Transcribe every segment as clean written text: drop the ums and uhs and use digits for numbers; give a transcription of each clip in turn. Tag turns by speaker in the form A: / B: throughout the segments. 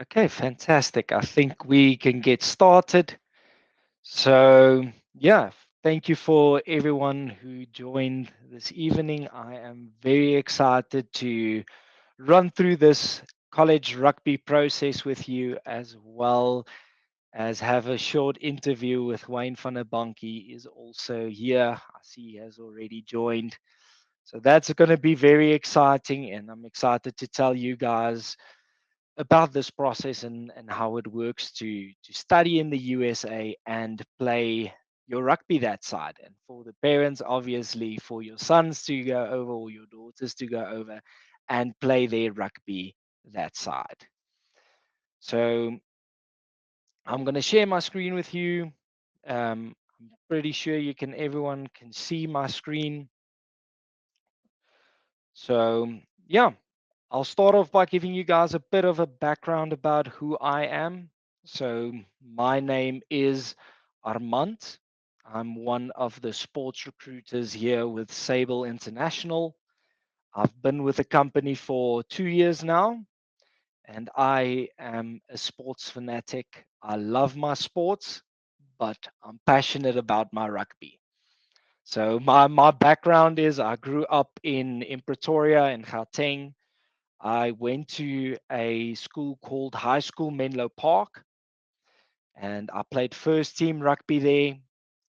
A: Okay, fantastic. I think we can get started. So, yeah, thank you for everyone who joined this evening. I am very excited to run through this college rugby process with you, as well as have a short interview with Wayne van der Bank. He is also here. I see he has already joined. So that's going to be very exciting, and I'm excited to tell you guys about this process and how it works to study in the USA and play your rugby that side. And for the parents, obviously, for your sons to go over or your daughters to go over and play their rugby that side. So I'm going to share my screen with you. I'm pretty sure everyone can see my screen. So yeah, I'll start off by giving you guys a bit of a background about who I am. So, my name is Armand. I'm one of the sports recruiters here with Sable International. I've been with the company for 2 years now, and I am a sports fanatic. I love my sports, but I'm passionate about my rugby. So, my background is I grew up in Pretoria in Gauteng. I went to a school called High School Menlo Park, and I played first team rugby there.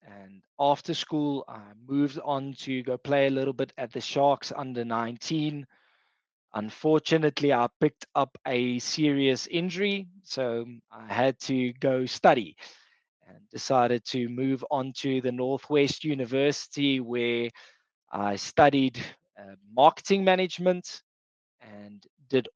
A: And after school, I moved on to go play a little bit at the Sharks under 19. Unfortunately, I picked up a serious injury, so I had to go study and decided to move on to the Northwest University where I studied marketing management and did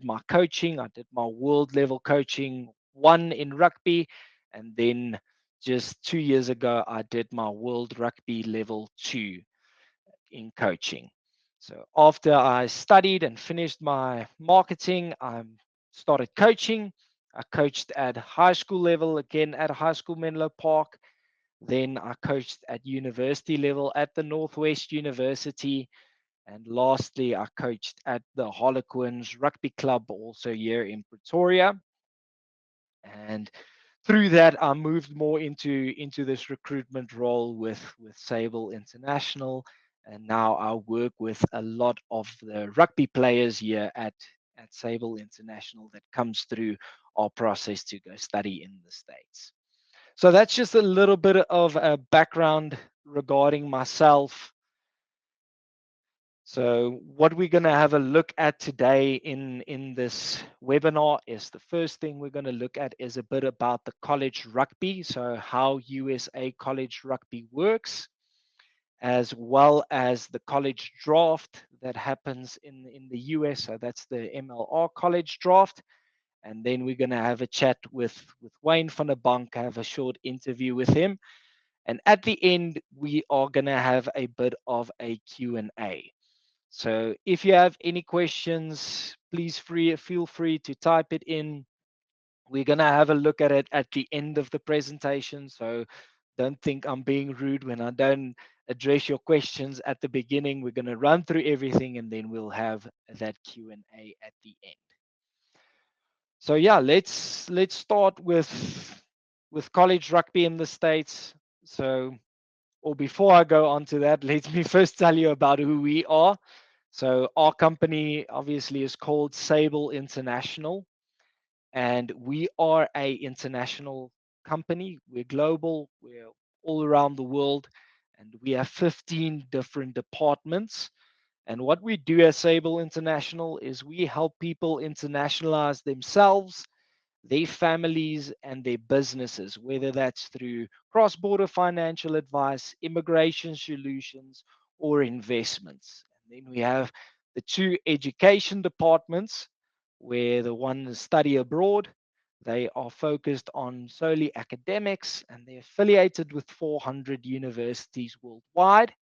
A: my coaching. I did my world level coaching one in rugby, and then just 2 years ago I did my world rugby level two in coaching. So after I studied and finished my marketing, I started coaching. I coached at high school level again at High School Menlo Park. Then I coached at university level at the Northwest University, and lastly, I coached at the Harlequins Rugby Club, also here in Pretoria. And through that, I moved more into this recruitment role with Sable International. And now I work with a lot of the rugby players here at Sable International that comes through our process to go study in the States. So that's just a little bit of a background regarding myself. So what we're going to have a look at today in this webinar is the first thing we're going to look at is a bit about the college rugby, so how USA college rugby works, as well as the college draft that happens in the US. So that's the MLR college draft. And then we're going to have a chat with Wayne van der Bank, have a short interview with him. And at the end, we are going to have a bit of a Q&A. So if you have any questions, please feel free to type it in. We're going to have a look at it at the end of the presentation. So don't think I'm being rude when I don't address your questions at the beginning. We're going to run through everything and then we'll have that Q&A at the end. So yeah, let's start with college rugby in the States. So or before I go on to that, let me first tell you about who we are. So our company obviously is called Sable International, and we are a international company. We're global. We're all around the world, and we have 15 different departments. And what we do as Sable International is we help people internationalize themselves, their families, and their businesses, whether that's through cross border financial advice, immigration solutions, or investments. And then we have the two education departments, where the one is study abroad. They are focused on solely academics and they're affiliated with 400 universities worldwide.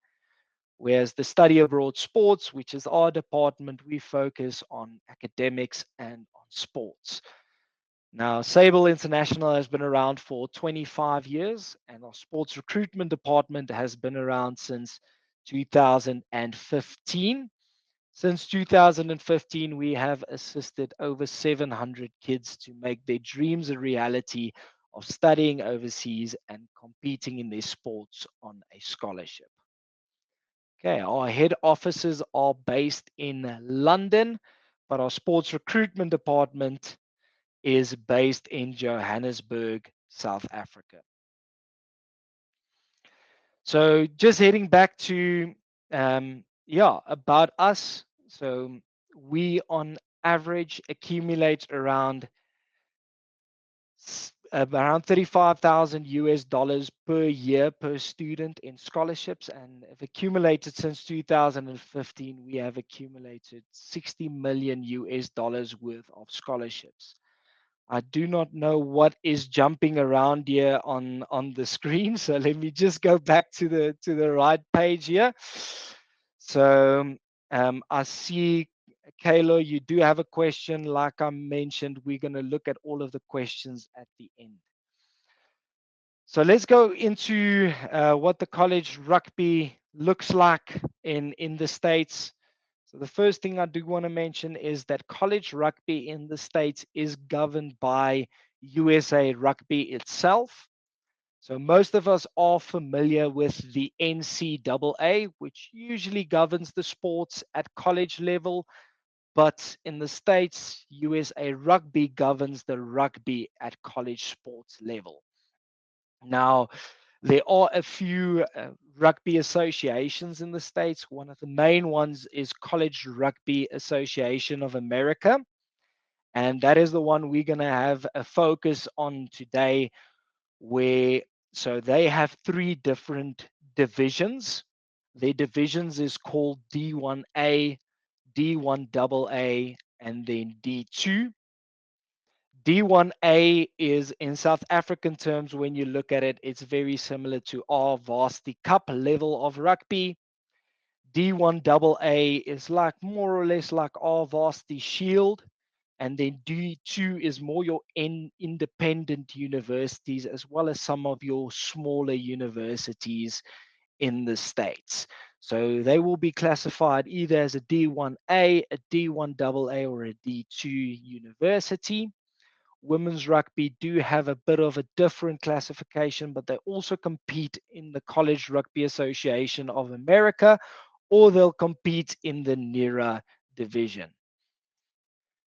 A: Whereas the study abroad sports, which is our department, we focus on academics and on sports. Now, Sable International has been around for 25 years, and our sports recruitment department has been around since 2015. Since 2015, we have assisted over 700 kids to make their dreams a reality of studying overseas and competing in their sports on a scholarship. Okay, our head offices are based in London, but our sports recruitment department is based in Johannesburg, South Africa. So just heading back to about us. So we on average accumulate around 35,000 US dollars per year per student in scholarships, and have accumulated since 2015. We have accumulated 60 million US dollars worth of scholarships. I do not know what is jumping around here on the screen. So let me just go back to the right page here. So I see, Kayla, you do have a question. Like I mentioned, we're going to look at all of the questions at the end. So let's go into what the college rugby looks like in the States. So the first thing I do want to mention is that college rugby in the States is governed by USA Rugby itself. So most of us are familiar with the NCAA, which usually governs the sports at college level. But in the States, USA Rugby governs the rugby at college sports level. Now, there are a few rugby associations in the States. One of the main ones is College Rugby Association of America. And that is the one we're going to have a focus on today, where so they have three different divisions. Their divisions is called D1A, D1AA, and then D2. D1A is in South African terms, when you look at it, it's very similar to our Varsity Cup level of rugby. D1AA is like more or less like our Varsity Shield. And then D2 is more your independent universities, as well as some of your smaller universities in the States. So they will be classified either as a D1A, a D1AA, or a D2 university. Women's rugby do have a bit of a different classification, but they also compete in the College Rugby Association of America, or they'll compete in the NERA division.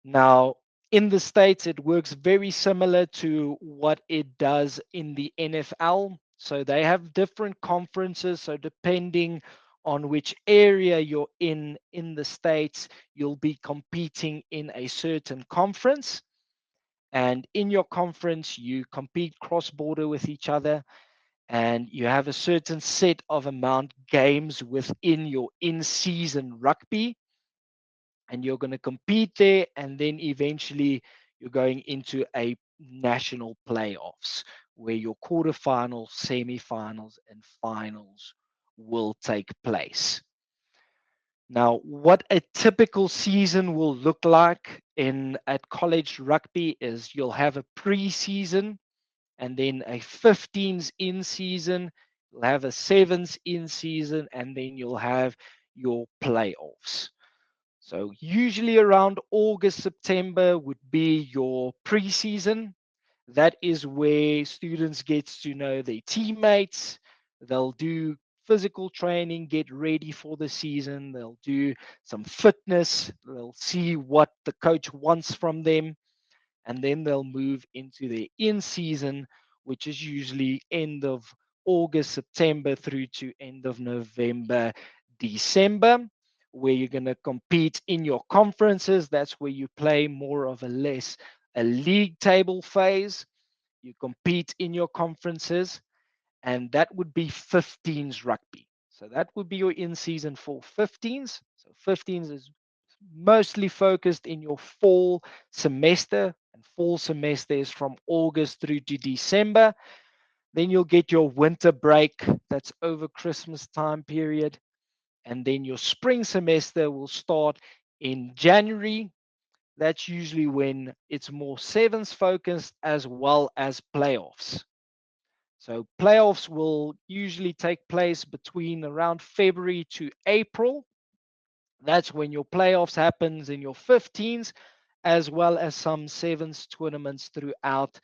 A: Now, in the States, it works very similar to what it does in the NFL. So they have different conferences. So depending on which area you're in the States, you'll be competing in a certain conference. And in your conference, you compete cross border with each other, and you have a certain set of amount games within your in season rugby, and you're going to compete there. And then eventually, you're going into a national playoffs where your quarterfinals, semifinals, and finals will take place. Now, what a typical season will look like in at college rugby is you'll have a preseason, and then a 15s in season, you'll have a sevens in season, and then you'll have your playoffs. So usually around August, September would be your preseason. That is where students get to know their teammates. They'll do physical training, get ready for the season. They'll do some fitness. They'll see what the coach wants from them, and then they'll move into the in season, which is usually end of August, September through to end of November, December, where you're going to compete in your conferences. That's where you play more of a league table phase. You compete in your conferences, and that would be 15s rugby. So that would be your in season for 15s. So 15s is mostly focused in your fall semester, and fall semester is from August through to December. Then you'll get your winter break, that's over Christmas time period, and then your spring semester will start in January. That's usually when it's more sevens focused, as well as playoffs. So playoffs will usually take place between around February to April, That's when your playoffs happens in your 15s, as well as some sevens tournaments throughout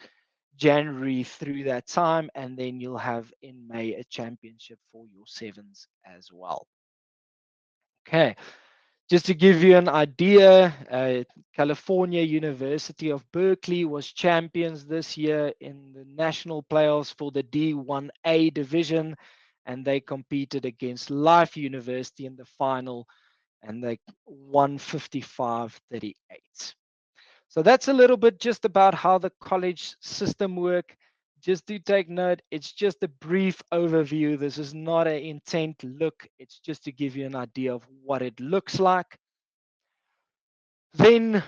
A: January through that time, and then you'll have in May a championship for your sevens as well. Okay, just to give you an idea, California University of Berkeley was champions this year in the national playoffs for the D1A division, and they competed against Life University in the final, and they won 55-38. So that's a little bit just about how the college system work. Just do take note, it's just a brief overview. This is not an intent look. It's just to give you an idea of what it looks like. Then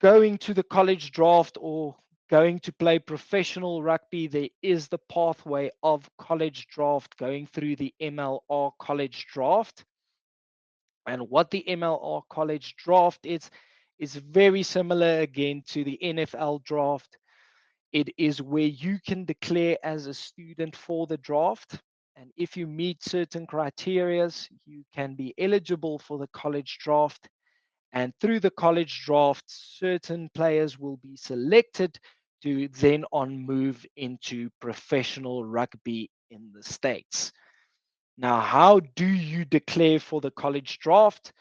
A: going to the college draft or going to play professional rugby, there is the pathway of college draft going through the MLR college draft. And what the MLR college draft is very similar again to the NFL draft. It is where you can declare as a student for the draft. And if you meet certain criteria, you can be eligible for the college draft. And through the college draft, certain players will be selected to then on move into professional rugby in the States. Now, how do you declare for the college draft?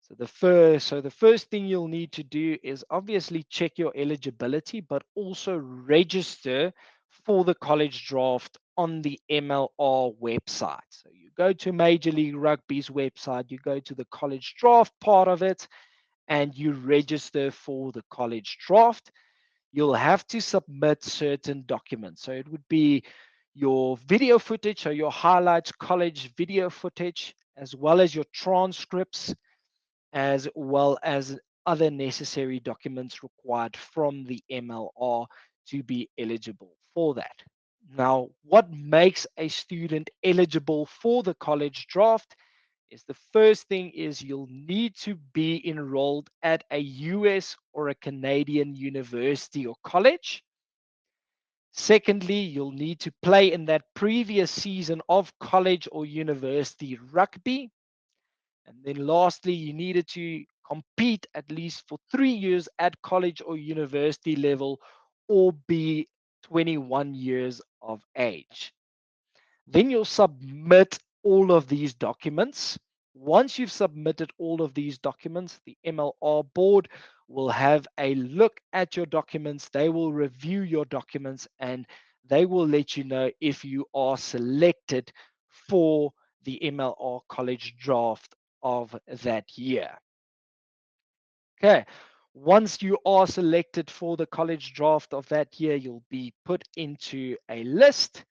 A: So the first thing you'll need to do is obviously check your eligibility, but also register for the college draft on the MLR website. So you go to Major League Rugby's website, you go to the college draft part of it, and you register for the college draft. You'll have to submit certain documents. So it would be your video footage or your highlights college video footage, as well as your transcripts, as well as other necessary documents required from the MLR to be eligible for that. Now, what makes a student eligible for the college draft is the first thing is you'll need to be enrolled at a US or a Canadian university or college. Secondly, you'll need to play in that previous season of college or university rugby. And then lastly, you needed to compete at least for 3 years at college or university level or be 21 years of age. Then you'll submit all of these documents. Once you've submitted all of these documents, the MLR board will have a look at your documents. They will review your documents and they will let you know if you are selected for the MLR college draft of that year. Okay. Once you are selected for the college draft of that year, you'll be put into a list,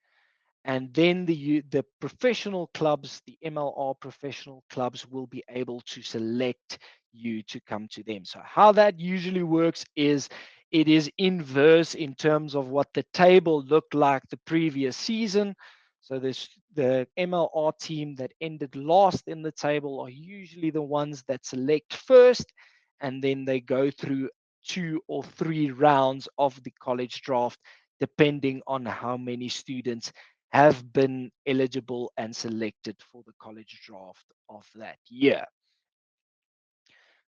A: and then the professional clubs, the MLR professional clubs, will be able to select you to come to them. So how that usually works is it is inverse in terms of what the table looked like the previous season. So this the MLR team that ended last in the table are usually the ones that select first, and then they go through 2 or 3 rounds of the college draft, depending on how many students have been eligible and selected for the college draft of that year.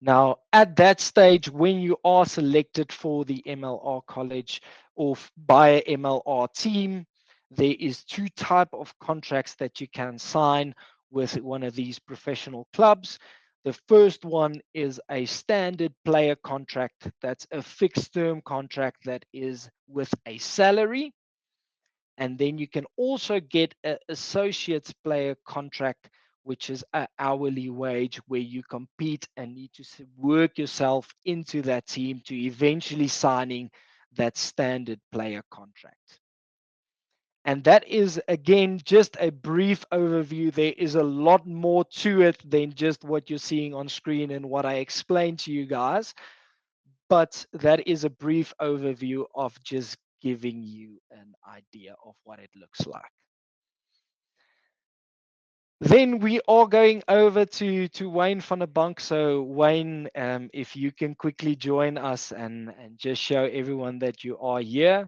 A: Now, at that stage, when you are selected for the MLR college or by a MLR team, there is 2 type of contracts that you can sign with one of these professional clubs. The first one is a standard player contract. That's a fixed term contract that is with a salary. And then you can also get an associates player contract, which is an hourly wage where you compete and need to work yourself into that team to eventually signing that standard player contract. And that is, again, just a brief overview. There is a lot more to it than just what you're seeing on screen and what I explained to you guys. But that is a brief overview of just giving you an idea of what it looks like. Then we are going over to Wayne van der Bank. So Wayne, if you can quickly join us and just show everyone that you are here.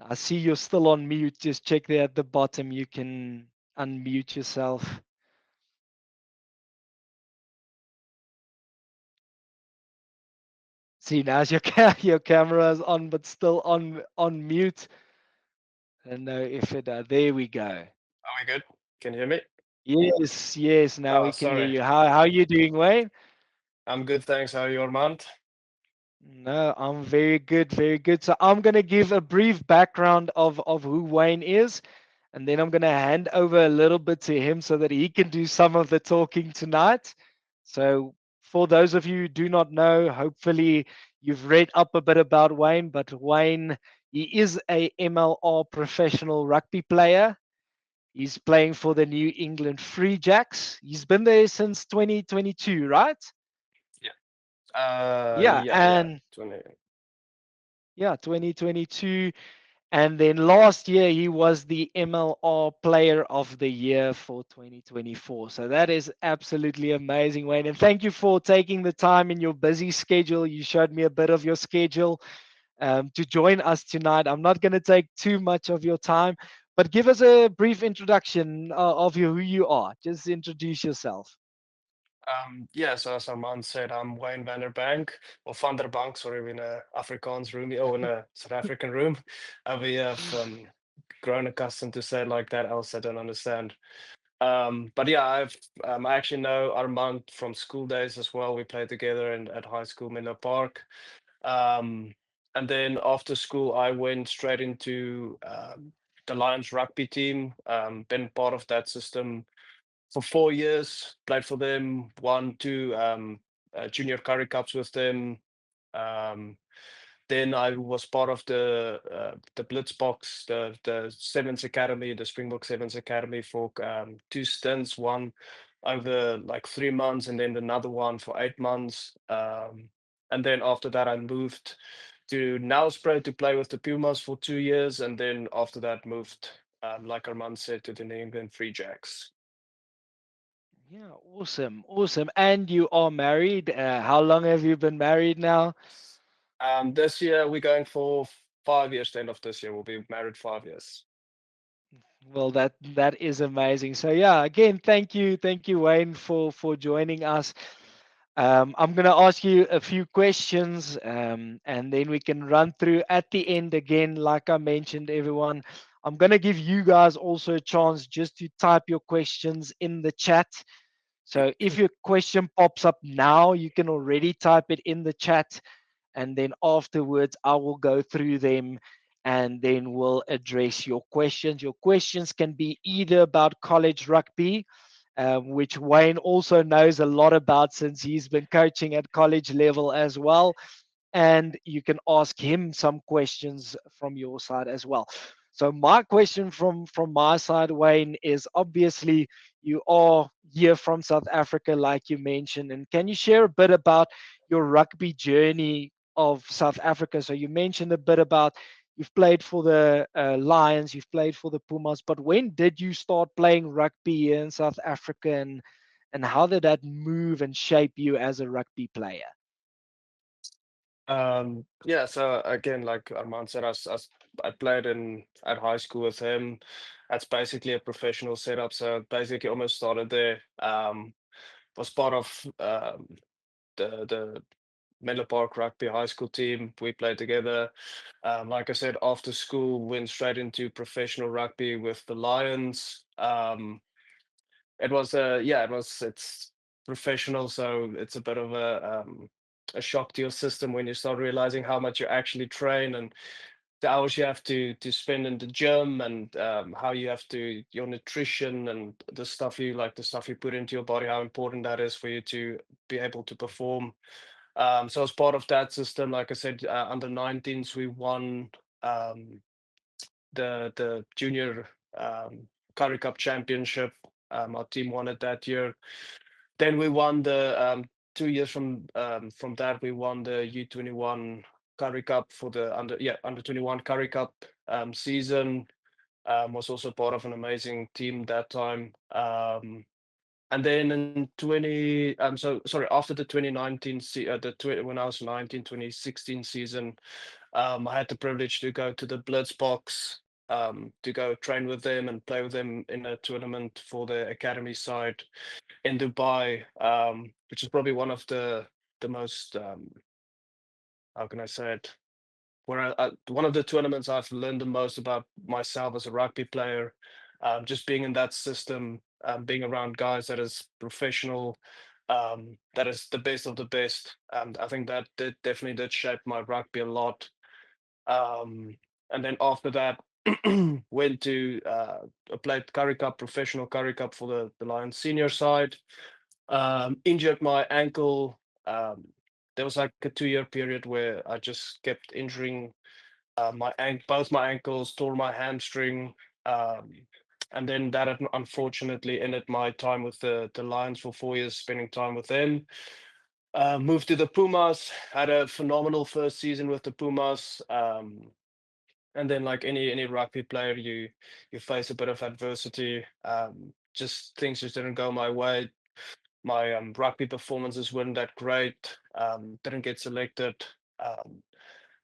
A: I see you're still on mute. Just check there at the bottom. You can unmute yourself. See, now your your camera is on, but still on mute. I don't know if it. There we go.
B: Are we good? Can you hear me?
A: Yes, yes. Now
B: Oh,
A: we can hear
B: sorry.
A: you. How are you doing, Wayne?
B: I'm good, thanks. How are you, Armand?
A: No, I'm very good, very good. So I'm gonna give a brief background of who Wayne is, and then I'm gonna hand over a little bit to him so that he can do some of the talking tonight. So for those of you who do not know, hopefully you've read up a bit about Wayne, but Wayne, he is a MLR professional rugby player. He's playing for the New England Free Jacks. He's been there since 2022, right?
B: Yeah.
A: Yeah,
B: Yeah.
A: and
B: 20.
A: yeah, 2022. And then last year, he was the MLR Player of the Year for 2024. So that is absolutely amazing, Wayne. And thank you for taking the time in your busy schedule. You showed me a bit of your schedule to join us tonight. I'm not going to take too much of your time, but give us a brief introduction of who you are. Just introduce yourself.
B: Yeah, so as Armand said, I'm Wayne van der Bank, or Van der Bank, sorry, in a Afrikaans room, or in a South African room. We have grown accustomed to say it like that, else I don't understand. But yeah, I actually know Armand from school days as well. We played together at high school, Menlo Park. Um, and then after school, I went straight into the Lions rugby team. Been part of that system for 4 years. Played for them, won two junior curry cups with them. Um, then I was part of the Blitzboks, the Sevens Academy, the Springbok Sevens Academy for two stints. One over like 3 months, and then another one for 8 months. And then after that, I moved to Nelspruit to play with the Pumas for 2 years, and then after that, moved, like Armand said, to the New England Free Jacks.
A: Yeah, awesome, awesome. And you are married. How long have you been married now?
B: This year we're going for 5 years. The end of this year, we'll be married 5 years.
A: Well, that is amazing. So yeah, again, thank you, Wayne, for joining us. I'm gonna ask you a few questions, and then we can run through at the end again. Like I mentioned, everyone, I'm gonna give you guys also a chance just to type your questions in the chat. So if your question pops up now, you can already type it in the chat, and then afterwards I will go through them and then we'll address your questions. Your questions can be either about college rugby, which Wayne also knows a lot about since he's been coaching at college level as well, and you can ask him some questions from your side as well. So my question from my side, Wayne, is obviously you are here from South Africa, like you mentioned, and can you share a bit about your rugby journey of South Africa? So you mentioned a bit about you've played for the Lions, you've played for the Pumas, but when did you start playing rugby here in South Africa, and how did that move and shape you as a rugby player?
B: Yeah, so again, like Armand said, I played in at high school with him. That's basically a professional setup. So basically almost started there. Was part of the Menlo Park Rugby high school team. We played together. Like I said, after school, went straight into professional rugby with the Lions. It was yeah, it's professional, so it's a bit of a shock to your system when you start realizing how much you actually train and the hours you have to spend in the gym and how you have to your nutrition and the stuff you put into your body, how important that is for you to be able to perform. So as part of that system, like I said, under 19s we won um, the junior Curry Cup championship. Our team won it that year. Then we won the 2 years from that we won the U21 Curry Cup for the under 21 Curry Cup season. Was also part of an amazing team that time. And then in 20 so sorry, after the 2019 when I was 19, 2016 season, I had the privilege to go to the Blitzbox, to go train with them and play with them in a tournament for the academy side in Dubai, which is probably one of the most how can I say it? One of the tournaments I've learned the most about myself as a rugby player, just being in that system, being around guys that is professional, that is the best of the best. I think that definitely did shape my rugby a lot. Um, and then after that, went to played Curry Cup, professional Curry Cup for the Lions senior side. Injured my ankle. There was like a 2 year period where I just kept injuring both my ankles, tore my hamstring, um, and then that unfortunately ended my time with the Lions for 4 years, spending time with them. Moved to the Pumas, had a phenomenal first season with the Pumas. And then, like any rugby player, you face a bit of adversity. Just things just didn't go my way. My rugby performances weren't that great. Didn't get selected. Um,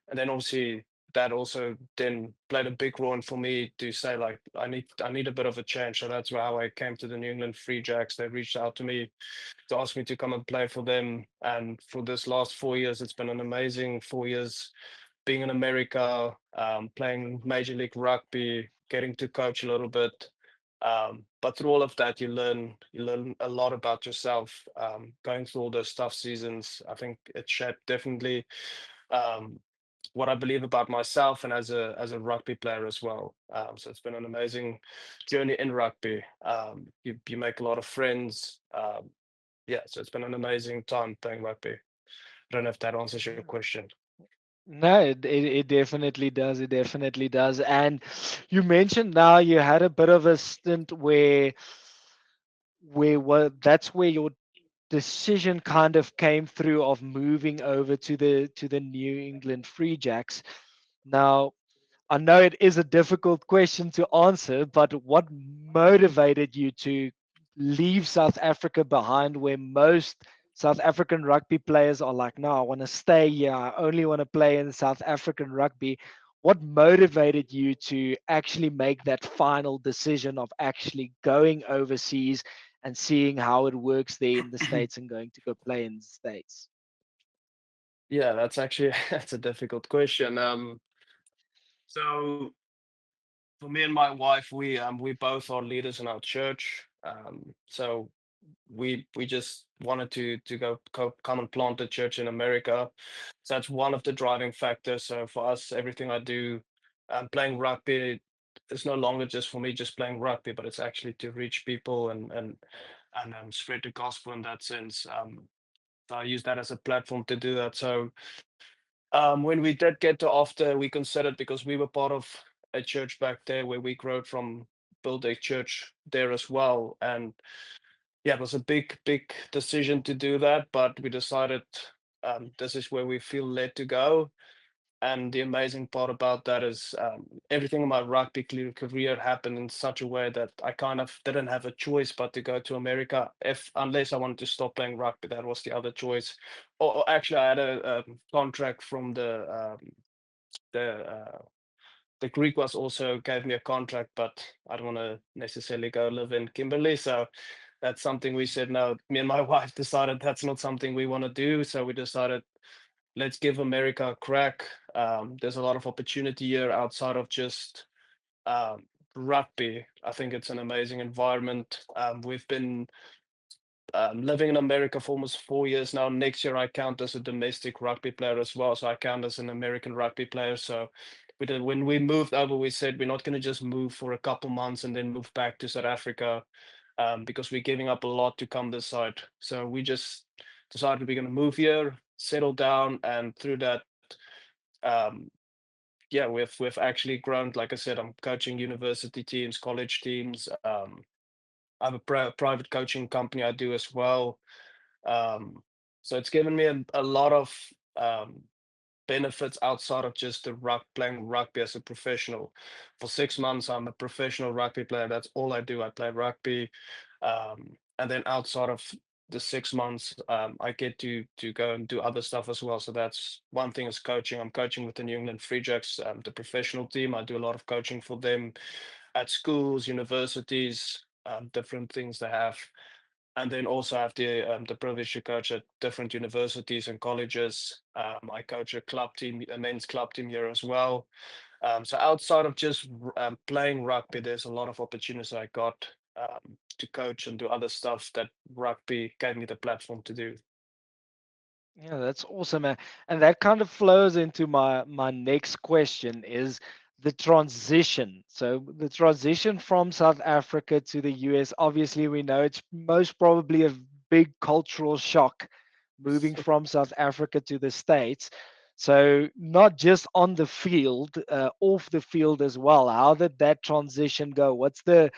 B: and then obviously that also then played a big role for me to say like I need a bit of a change. So that's how I came to the New England Free Jacks. They reached out to me to ask me to come and play for them. And for this last 4 years, it's been an amazing 4 years being in America, playing Major League Rugby, getting to coach a little bit. But through all of that, you learn a lot about yourself. Going through all those tough seasons, I think it shaped definitely um, what I believe about myself and as a rugby player as well. So it's been an amazing journey in rugby. You make a lot of friends. Yeah, so it's been an amazing time playing rugby. I don't know if that answers your question.
A: No, it definitely does. It definitely does. And you mentioned now you had a bit of a stint where what that's where your decision kind of came through of moving over to the New England Free Jacks. Now, I know it is a difficult question to answer, but what motivated you to leave South Africa behind where most South African rugby players are like, no, I want to stay here. I only want to play in South African rugby. What motivated you to actually make that final decision of actually going overseas and seeing how it works there in the States and going to go play in the States?
B: Yeah, that's actually that's a difficult question. So for me and my wife, we both are leaders in our church. So we just wanted to come and plant a church in America. So that's one of the driving factors. So for us, everything I do, playing rugby, it's no longer just for me just playing rugby, but it's actually to reach people and spread the gospel in that sense. So I use that as a platform to do that. So when we did get to after, we considered because we were part of a church back there where we grew from, build a church there as well, and yeah, it was a big decision to do that, but we decided this is where we feel led to go. And the amazing part about that is everything in my rugby career happened in such a way that I kind of didn't have a choice but to go to America. If unless I wanted to stop playing rugby, that was the other choice. Or actually, I had a contract from the the Greek was also gave me a contract, but I don't want to necessarily go live in Kimberley. So that's something we said no. Me and my wife decided that's not something we want to do. So we decided let's give America a crack. There's a lot of opportunity here outside of just um, rugby. I think it's an amazing environment. We've been living in America for almost 4 years now. Next year, I count as a domestic rugby player as well. So I count as an American rugby player. So when we moved over, we said we're not going to just move for a couple months and then move back to South Africa because we're giving up a lot to come this side. So we just decided we're going to move here, settle down, and through that, um, yeah, we've actually grown. Like I said, I'm coaching university teams, college teams. I have a private coaching company I do as well. Um, so it's given me a lot of um, benefits outside of just playing rugby as a professional. For 6 months, I'm a professional rugby player. That's all I do. I play rugby. And then outside of the 6 months, I get to go and do other stuff as well. So that's one thing is coaching. I'm coaching with the New England Free Jacks, the professional team. I do a lot of coaching for them at schools, universities, different things they have. And then also I have the privilege to coach at different universities and colleges. I coach a club team, a men's club team here as well. So outside of just playing rugby, there's a lot of opportunities I got to coach and do other stuff that rugby gave me the platform to do.
A: Yeah, that's awesome, man. And that kind of flows into my next question is the transition. So the transition from South Africa to the US, obviously we know it's most probably a big cultural shock moving from South Africa to the States. So not just on the field, off the field as well. How did that transition go? What's the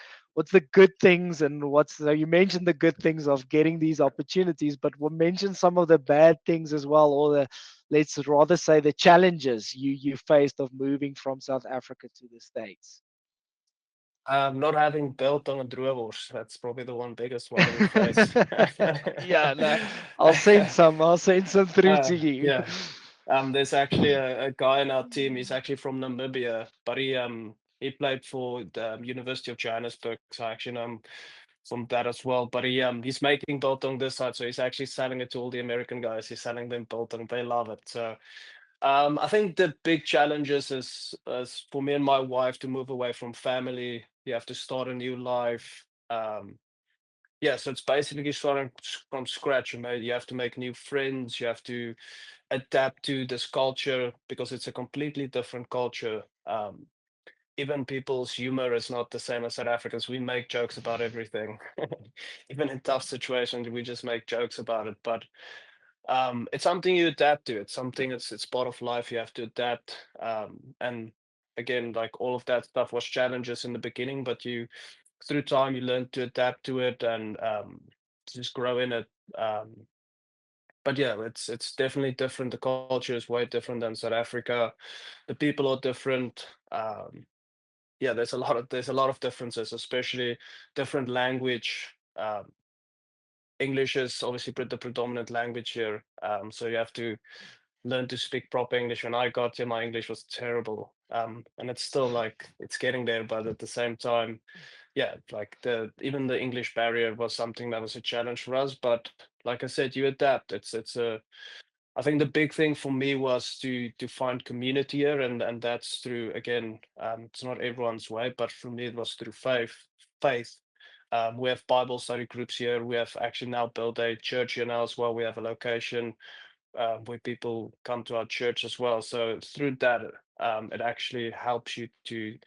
A: good things and what's so you mentioned the good things of getting these opportunities, but we'll mention some of the bad things as well, or the let's rather say the challenges you faced of moving from South Africa to the States.
B: Not having built on a Druivors, that's probably the one biggest one that we face.
A: Yeah, no, I'll send some through to you.
B: Yeah. There's actually a guy in our team. He's actually from Namibia, but he played for the University of Johannesburg. So I actually know him from that as well. But he's making biltong this side, so he's actually selling it to all the American guys. He's selling them biltong. They love it. So I think the big challenges is for me and my wife to move away from family. You have to start a new life. Yeah, so it's basically starting from scratch. You have to make new friends. You have to adapt to this culture because it's a completely different culture. Even people's humor is not the same as South Africans. We make jokes about everything. Even in tough situations, we just make jokes about it. But it's something you adapt to. It's something it's part of life. You have to adapt. And again, like all of that stuff was challenges in the beginning, but you through time you learn to adapt to it and just grow in it. But yeah, it's definitely different. The culture is way different than South Africa. The people are different. Yeah, there's a lot of differences, especially different language. English is obviously the predominant language here, so you have to learn to speak proper English. When I got here, my English was terrible, and it's still like it's getting there. But at the same time, yeah, like the even the English barrier was something that was a challenge for us. But like I said, you adapt. It's a I think the big thing for me was to find community here, and that's through again, it's not everyone's way, but for me it was through faith. Faith. We have Bible study groups here. We have actually now built a church here now as well. We have a location where people come to our church as well. So through that, it actually helps you to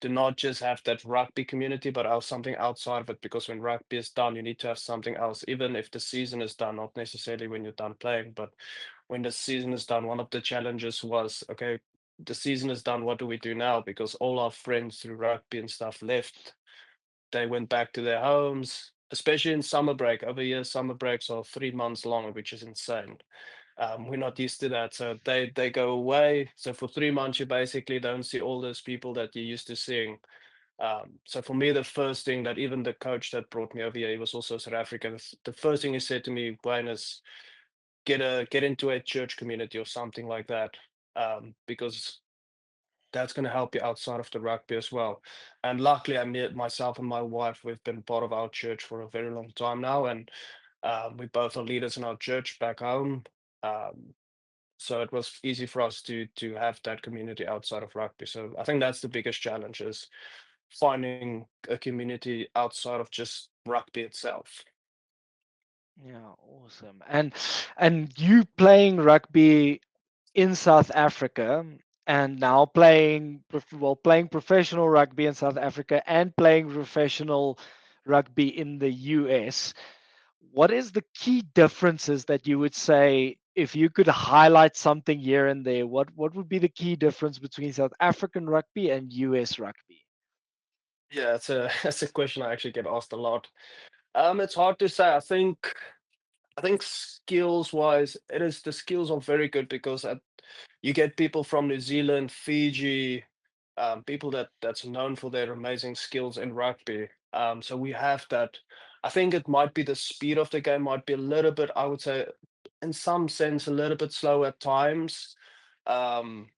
B: not just have that rugby community, but also something outside of it. Because when rugby is done, you need to have something else, even if the season is done, not necessarily when you're done playing, but when the season is done. One of the challenges was, okay, the season is done. What do we do now? Because all our friends through rugby and stuff left. They went back to their homes, especially in summer break. Over here, summer breaks are 3 months long, which is insane. We're not used to that. So they go away. So for 3 months, you basically don't see all those people that you're used to seeing. So for me, the first thing that even the coach that brought me over here, he was also South African. The first thing he said to me, Wayne, is get into a church community or something like that, because that's going to help you outside of the rugby as well. And luckily, I met myself and my wife. We've been part of our church for a very long time now, and we both are leaders in our church back home. Um, so it was easy for us to have that community outside of rugby. So I think that's the biggest challenge is finding a community outside of just rugby itself.
A: Yeah, awesome. And you playing rugby in South Africa and now playing professional rugby in South Africa and playing professional rugby in the US. What is the key differences that you would say if you could highlight something here and there? What would be the key difference between South African rugby and US rugby?
B: Yeah, it's a that's a question I actually get asked a lot. It's hard to say. I think skills wise, it is the skills are very good because you get people from New Zealand, Fiji, people that's known for their amazing skills in rugby. So we have that. I think it might be the speed of the game might be a little bit, I would say, in some sense, a little bit slow at times. Um,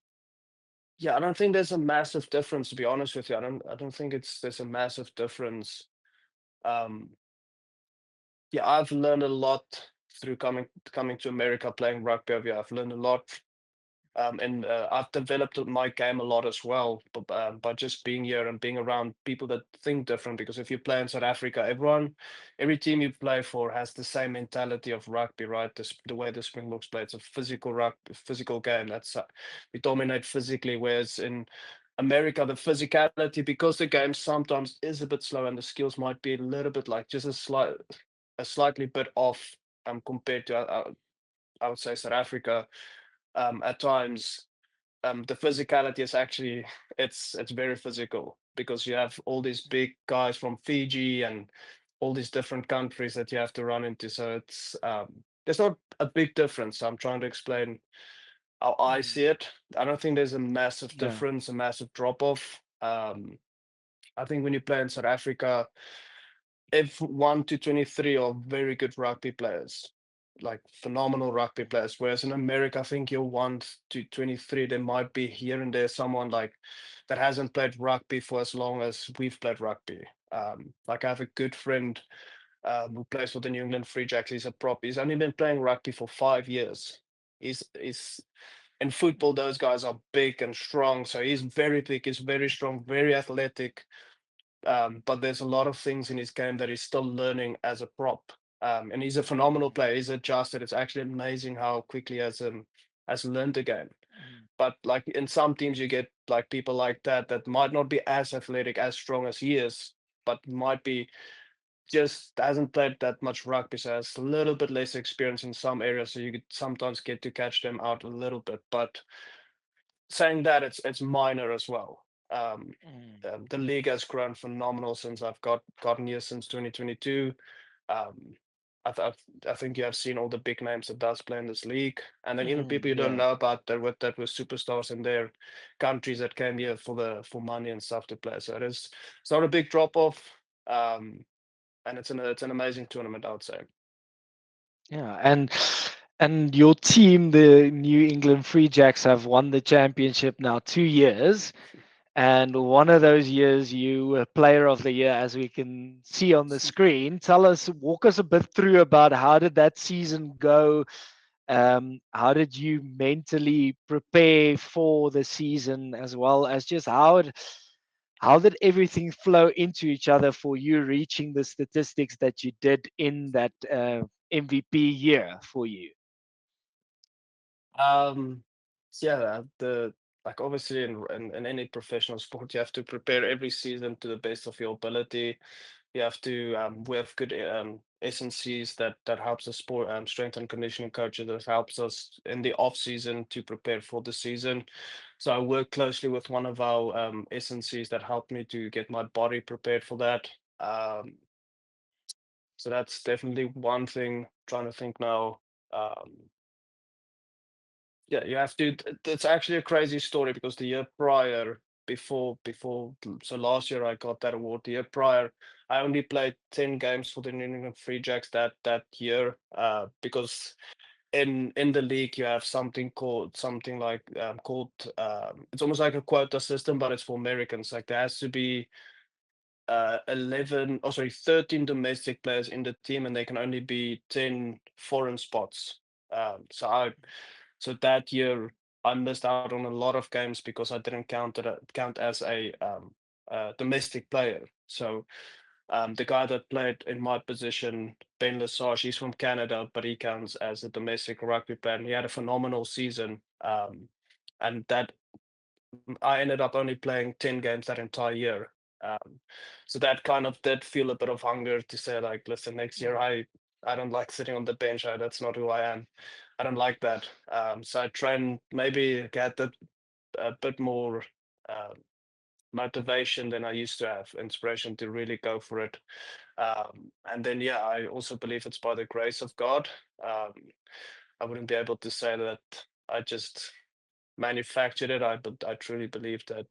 B: yeah, I don't think there's a massive difference, to be honest with you. I don't think there's a massive difference. Um, yeah, I've learned a lot through coming to America playing rugby over here. I've learned a lot. And I've developed my game a lot as well, by just being here and being around people that think different. Because if you play in South Africa, every team you play for has the same mentality of rugby, right? The way the Springboks play, it's a physical game. We dominate physically, whereas in America, the physicality, because the game sometimes is a bit slow and the skills might be a little bit like just a slightly bit off, compared to I would say South Africa, at times, the physicality is actually it's very physical because you have all these big guys from Fiji and all these different countries that you have to run into. So there's not a big difference. So I'm trying to explain how I
A: Mm.
B: see it. I don't think there's a massive
A: Yeah.
B: difference, a massive drop off. I think when you play in South Africa, if 1 to 23 are very good rugby players, like phenomenal rugby players. Whereas in America, I think you're 1 to 23, there might be here and there someone like that hasn't played rugby for as long as we've played rugby. Like I have a good friend, who plays for the New England Free Jacks. He's a prop. He's only been playing rugby for 5 years. He's in football, those guys are big and strong. So he's very big, he's very strong, very athletic, but there's a lot of things in his game that he's still learning as a prop. And he's a phenomenal
A: Mm.
B: player. He's adjusted. It's actually amazing how quickly has learned the game.
A: Mm.
B: But like in some teams, you get like people like that that might not be as athletic, as strong as he is, but might be just hasn't played that much rugby, so has a little bit less experience in some areas. So you could sometimes get to catch them out a little bit. But saying that, it's minor as well. Um,
A: Mm.
B: the league has grown phenomenal since I've gotten here since 2022. Um, I think you have seen all the big names that does play in this league, and then even
A: Mm.
B: people you don't
A: Yeah.
B: know about that were superstars in their countries that came here for money and stuff to play. So it's not a big drop off, and it's an amazing tournament, I would say.
A: Yeah. And your team, the New England Free Jacks, have won the championship now 2 years. And one of those years, you were Player of the Year, as we can see on the screen. Walk us a bit through about how did that season go? How did you mentally prepare for the season, as well as just how did everything flow into each other for you reaching the statistics that you did in that MVP year for you?
B: Um, yeah, the like obviously in any professional sport, you have to prepare every season to the best of your ability. You have to we have good S&Cs that helps us sport strength and conditioning coaches that helps us in the off season to prepare for the season. So I work closely with one of our S&Cs that helped me to get my body prepared for that. Um, so that's definitely one thing. Trying to think now. Um, Yeah, you have to. It's actually a crazy story because the year prior, so last year I got that award. The year prior, I only played 10 games for the New England Free Jacks that year. Because in the league you have something like called it's almost like a quota system, but it's for Americans. Like there has to be 11, oh sorry, 13 domestic players in the team, and they can only be 10 foreign spots. So that year I missed out on a lot of games because I didn't count as a domestic player. So the guy that played in my position, Ben Lesage, he's from Canada, but he counts as a domestic rugby player. And he had a phenomenal season. And that I ended up only playing 10 games that entire year. Um, so that kind of did feel a bit of hunger to say, like, listen, next year I don't like sitting on the bench. That's not who I am. I don't like that. So I try and maybe get a bit more uh, motivation than I used to have, inspiration to really go for it. And then, yeah, I also believe it's by the grace of God. Um, I wouldn't be able to say that I just manufactured it. But I truly believe that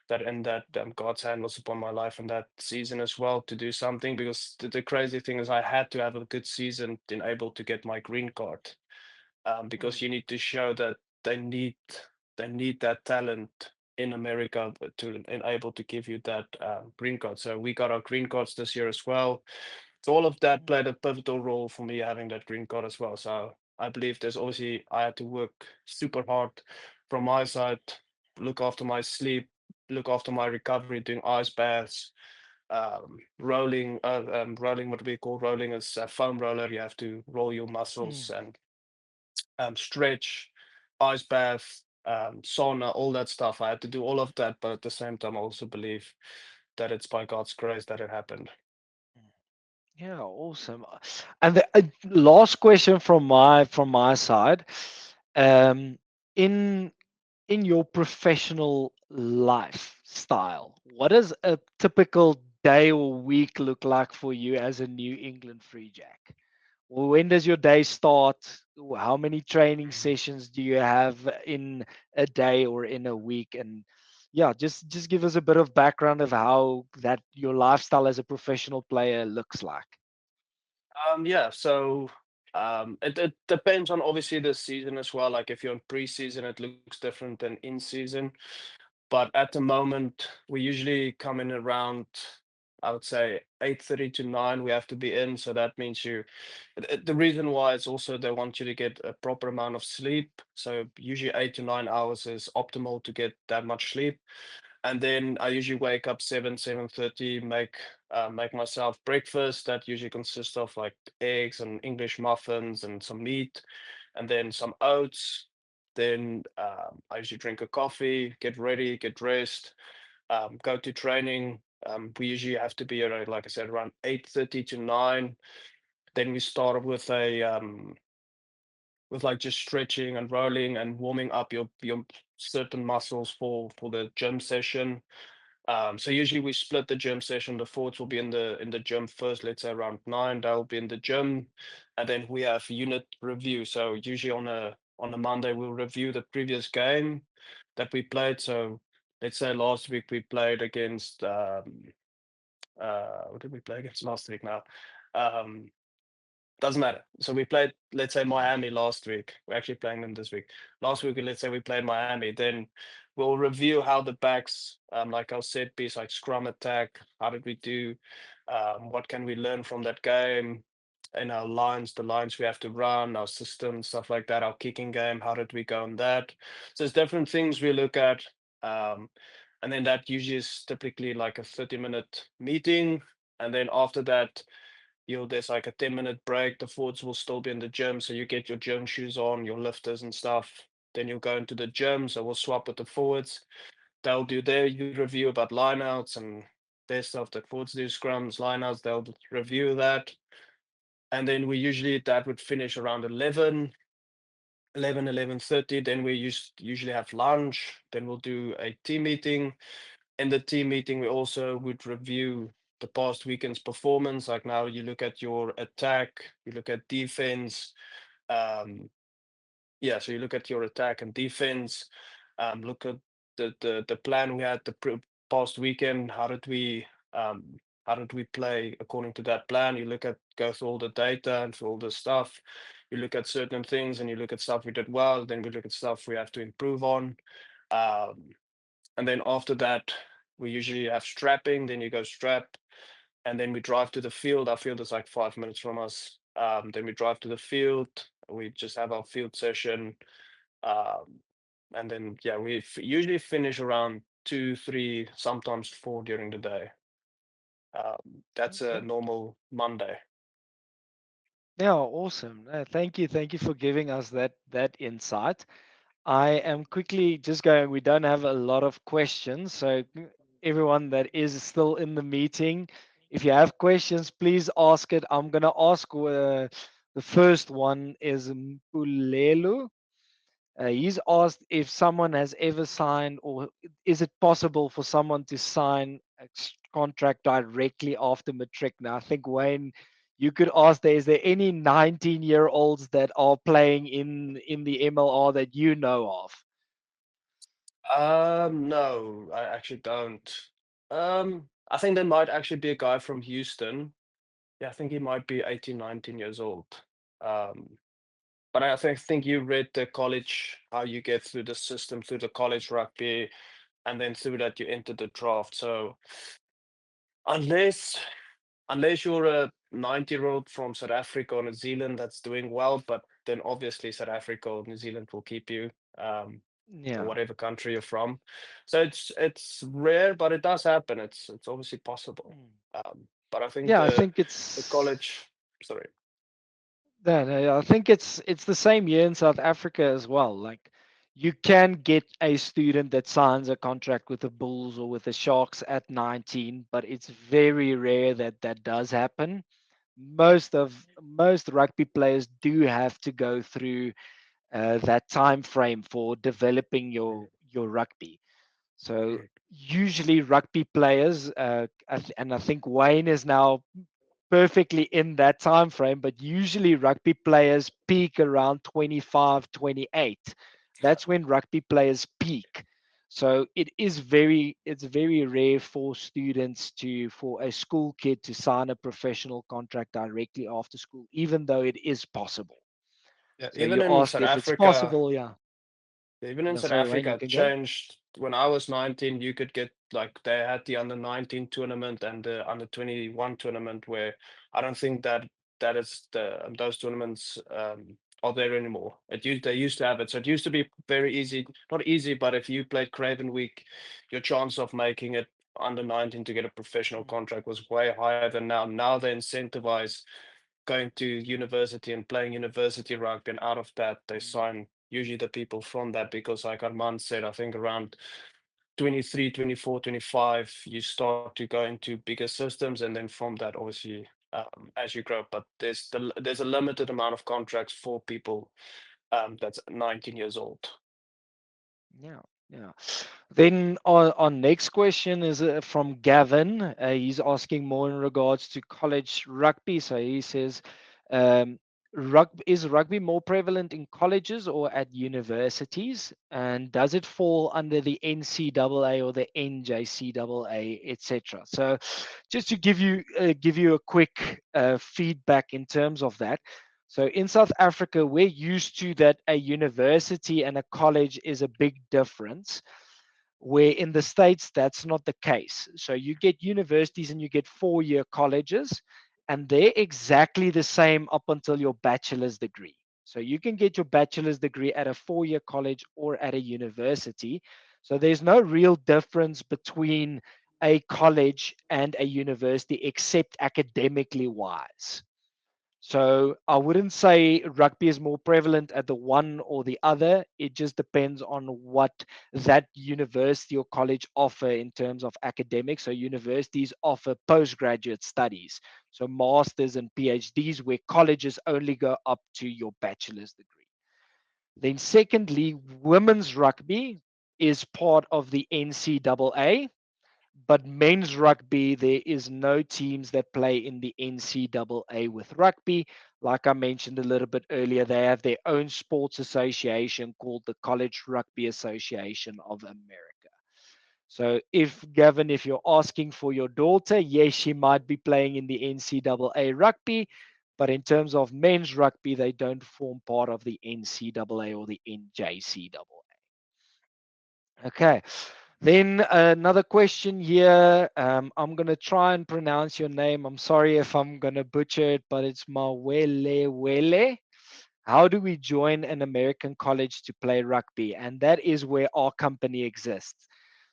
B: that and that God's hand was upon my life in that season as well to do something because the crazy thing is I had to have a good season in able to get my green card because
A: Mm,
B: you need to show that they need they need that talent in America to enable to give you that green card. So we got our green cards this year as well. So all of that
A: mm,
B: played a pivotal role for me having that green card as well. So I believe there's obviously I had to work super hard from my side, look after my sleep, look after my recovery, doing ice baths, rolling. What we call rolling is a foam roller. You have to roll your
A: mm.
B: muscles and stretch, ice bath, sauna, all that stuff. I had to do all of that, but at the same time, I also believe that it's by God's grace that it happened.
A: Yeah, awesome. And the last question from my side, um, in in your professional lifestyle, what does a typical day or week look like for you as a New England Free Jack? When does your day start? How many training sessions do you have in a day or in a week? And yeah, just give us a bit of background of how that your lifestyle as a professional player looks like.
B: Yeah, so it depends on obviously the season as well. Like if you're in preseason, it looks different than in season. But at the moment, we usually come in around, I would say 8:30 to 9, we have to be in. So that means the reason why is also they want you to get a proper amount of sleep. So usually 8 to 9 hours is optimal to get that much sleep. And then I usually wake up 7:30, make myself breakfast. That usually consists of like eggs and English muffins and some meat, and then some oats. Then I usually drink a coffee, get ready, get dressed, go to training. We usually have to be around, like I said, around 8:30 to 9. Then we start with like just stretching and rolling and warming up your certain muscles for the gym session. So usually we split the gym session. The forwards will be in the gym first, let's say around 9, they'll be in the gym. And then we have unit review. So usually on a Monday, we'll review the previous game that we played. So let's say last week we played against what did we play against last week now? Um doesn't matter. So we played, let's say, Miami last week. We're actually playing them this week. Last week, let's say we played Miami. Then we'll review how the backs, like our set piece, like scrum attack. How did we do? What can we learn from that game? In our lines, the lines we have to run, our system, stuff like that. Our kicking game. How did we go on that? So there's different things we look at. Um, and then that usually is typically like a 30-minute meeting. And then after that, there's like a 10-minute break. The forwards will still be in the gym, so you get your gym shoes on, your lifters and stuff. Then you'll go into the gym, so we'll swap with the forwards. They'll do their review about lineouts and their stuff. The forwards do scrums, lineouts. They'll review that, and then we usually that would finish around 11:30. Then we usually have lunch. Then we'll do a team meeting. In the team meeting, we also would review the past weekend's performance. Like now, you look at your attack, you look at defense. Um, yeah, so you look at your attack and defense. Look at the plan we had the past weekend. How did we play according to that plan? You look at go through all the data and through all the stuff. You look at certain things and you look at stuff we did well. Then we look at stuff we have to improve on. Um, and then after that, we usually have strapping. Then you go strap, and then we drive to the field. Our field is like 5 minutes from us. Then we drive to the field. We just have our field session, um, and then yeah, we usually finish around 2, 3, sometimes 4 during the day. That's a
A: Okay.
B: normal Monday.
A: Yeah, awesome. Thank you for giving us that insight. I am quickly just going. We don't have a lot of questions, so everyone that is still in the meeting, if you have questions, please ask it. I'm gonna ask. The first one is Mpulelu. He's asked if someone has ever signed, or is it possible for someone to sign a contract directly after matric? Now, I think Wayne, you could ask there: is there any 19-year-olds that are playing in the MLR that you know of?
B: No, I actually don't. I think there might actually be a guy from Houston. Yeah, I think he might be 18, 19 years old. Um, but I think you read the college, how you get through the system, through the college rugby, and then through that you enter the draft. So unless unless you're a 90-year-old from South Africa or New Zealand that's doing well, but then obviously South Africa or New Zealand will keep you, or
A: Yeah.
B: whatever country you're from. So it's rare, but it does happen. It's obviously possible.
A: Mm.
B: But I think
A: Yeah, I think
B: the
A: it's
B: college, sorry.
A: I think it's the same here in South Africa as well. Like you can get a student that signs a contract with the Bulls or with the Sharks at 19, but it's very rare that that does happen. Most rugby players do have to go through that time frame for developing your rugby. So
B: Mm,
A: usually rugby players, and I think Wayne is now perfectly in that time frame, but usually rugby players peak around 25, 28. That's when rugby players peak. So it's very rare for students to for a school kid to sign a professional contract directly after school, even though it is possible.
B: yeah,
A: So
B: even
A: you
B: in
A: asked
B: South
A: if it's
B: Africa.
A: possible, yeah.
B: Even in
A: Yeah,
B: South
A: sorry, Wayne,
B: Africa,
A: you
B: it
A: can go.
B: changed. When I was 19, you could get like they had the under 19 tournament and the under 21 tournament where I don't think that is those tournaments are there anymore. They used to have it. So it used to be very easy, not easy, but if you played Craven Week, your chance of making it under 19 to get a professional
A: Mm,
B: contract was way higher than now. Now they incentivize going to university and playing university rugby, and out of that they
A: mm,
B: sign usually the people from that because like Armand said, I think around 23, 24, 25, you start to go into bigger systems, and then from that obviously as you grow, but there's a limited amount of contracts for people that's 19 years old.
A: yeah, yeah. Then our next question is from Gavin. He's asking more in regards to college rugby. So he says, is rugby more prevalent in colleges or at universities? And does it fall under the NCAA or the NJCAA, etc.? So just to give you a quick feedback in terms of that. So in South Africa, we're used to that a university and a college is a big difference, where in the States, that's not the case. So you get universities and you get 4 year colleges, and they're exactly the same up until your bachelor's degree. So you can get your bachelor's degree at a 4 year college or at a university. So there's no real difference between a college and a university except academically wise. So I wouldn't say rugby is more prevalent at the one or the other. It just depends on what that university or college offer in terms of academics. So universities offer postgraduate studies, so masters and PhDs, where colleges only go up to your bachelor's degree. Then, secondly, women's rugby is part of the NCAA, but men's rugby, there is no teams that play in the NCAA with rugby. Like I mentioned a little bit earlier, they have their own sports association called the College Rugby Association of America. So, if Gavin, if you're asking for your daughter, yes, she might be playing in the NCAA rugby, but in terms of men's rugby, they don't form part of the NCAA or the NJCAA. Okay. Then another question here. I'm going to try and pronounce your name. I'm sorry if I'm going to butcher it, but it's Mawele Wele. How do we join an American college to play rugby? And that is where our company exists.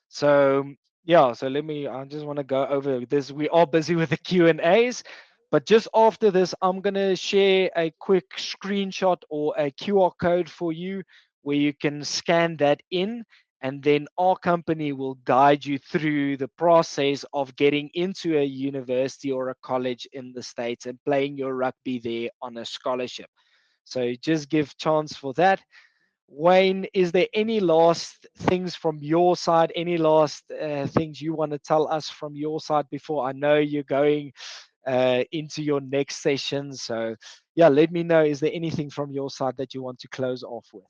A: So yeah, so I just want to go over this. We are busy with the Q&As, but just after this, I'm going to share a quick screenshot or a QR code for you where you can scan that in, and then our company will guide you through the process of getting into a university or a college in the States and playing your rugby there on a scholarship. So just give chance for that. Wayne, is there any last things from your side? Any last things you want to tell us from your side before I know you're going into your next session? So, yeah, let me know. Is there anything from your side that you want to close off with?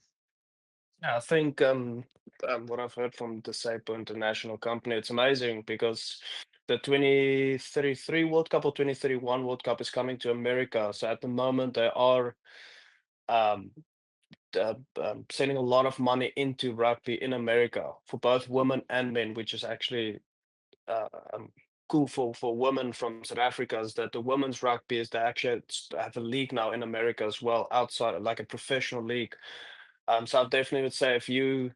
B: I think what I've heard from the Sapo International Company, it's amazing because the 2033 World Cup or 2031 World Cup is coming to America. So at the moment, they are um, sending a lot of money into rugby in America for both women and men, which is actually uh, um, cool for women from South Africa. Is that the women's rugby is they actually have a league now in America as well, outside like a professional league. So I definitely would say if you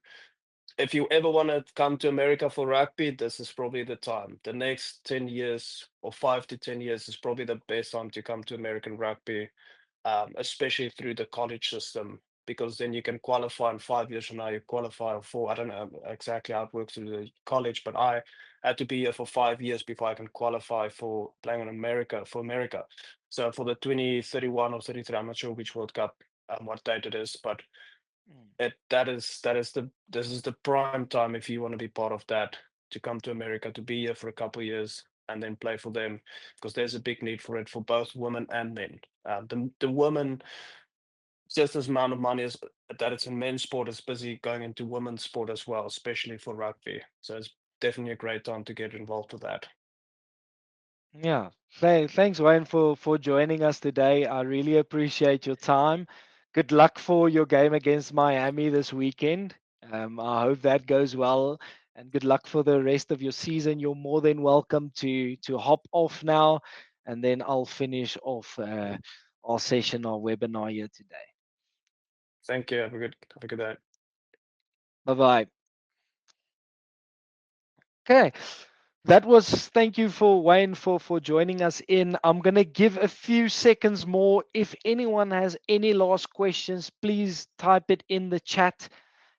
B: ever want to come to America for rugby, this is probably the time. The next 10 years or 5 to 10 years is probably the best time to come to American rugby, especially through the college system, because then you can qualify in 5 years from now. You qualify for, I don't know exactly how it works through the college, but I had to be here for 5 years before I can qualify for playing in America, for America. So for the 2031 or 33, I'm not sure which World Cup, what date it is, but
A: Mm.
B: that is the this is the prime time if you want to be part of that, to come to America, to be here for a couple of years and then play for them, because there's a big need for it for both women and men. The women, just as amount of money as that it's in men's sport is busy going into women's sport as well, especially for rugby. So it's definitely a great time to get involved with that.
A: Yeah, thanks, Wayne, for joining us today. I really appreciate your time. Good luck for your game against Miami this weekend. I hope that goes well, and good luck for the rest of your season. You're more than welcome to hop off now, and then I'll finish off our session, our webinar here today.
B: Thank you. Have a good day.
A: Bye bye. Okay. That was thank you for Wayne for joining us in. I'm gonna give a few seconds more. If anyone has any last questions, please type it in the chat.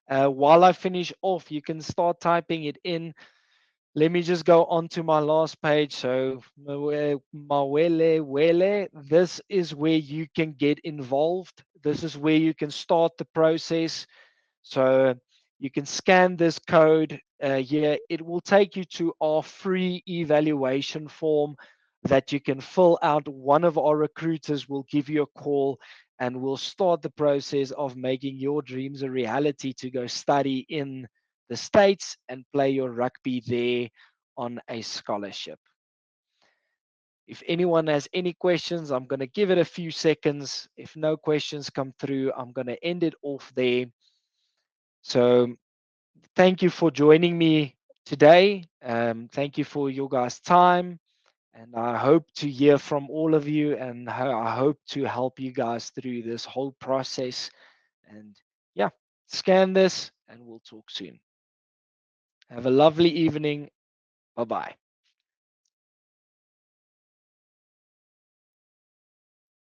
A: While I finish off, you can start typing it in. Let me just go on to my last page. So Mawele Wele, this is where you can get involved. This is where you can start the process. So you can scan this code here. It will take you to our free evaluation form that you can fill out. One of our recruiters will give you a call and we'll start the process of making your dreams a reality to go study in the States and play your rugby there on a scholarship. If anyone has any questions, I'm going to give it a few seconds. If no questions come through, I'm going to end it off there. So thank you for joining me today. Thank you for your guys' time. And I hope to hear from all of you. And I hope to help you guys through this whole process. And yeah, scan this and we'll talk soon. Have a lovely evening. Bye bye.